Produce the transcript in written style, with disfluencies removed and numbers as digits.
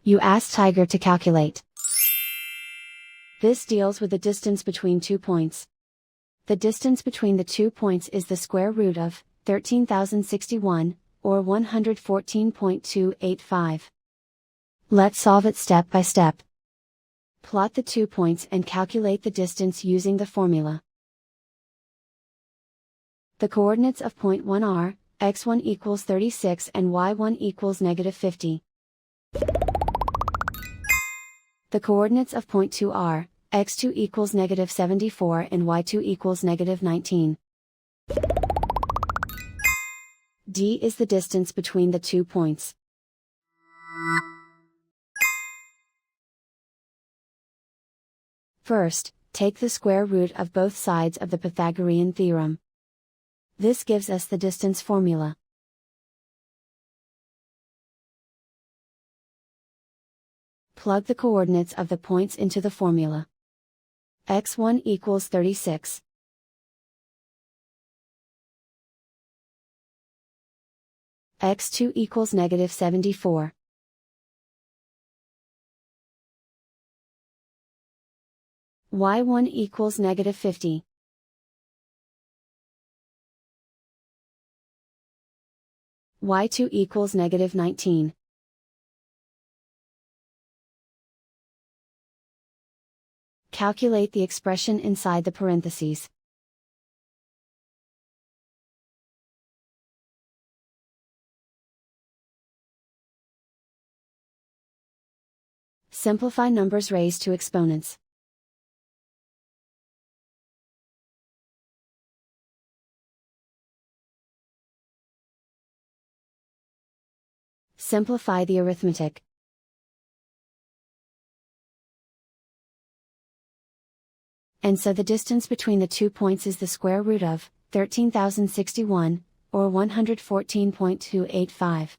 You ask Tiger to calculate. This deals with the distance between 2 points. The distance between the 2 points is the square root of 13,061, or 114.285. Let's solve it step by step. Plot the 2 points and calculate the distance using the formula. The coordinates of point 1 are, x1 equals 36 and y1 equals negative 50. The coordinates of point 2 are, x2 equals negative 74 and y2 equals negative 19. D is the distance between the 2 points. First, take the square root of both sides of the Pythagorean theorem. This gives us the distance formula. Plug the coordinates of the points into the formula. x1 equals 36. x2 equals negative 74. y1 equals negative 50. y2 equals negative 19. Calculate the expression inside the parentheses. Simplify numbers raised to exponents. Simplify the arithmetic. And so the distance between the 2 points is the square root of 13,061, or 114.285.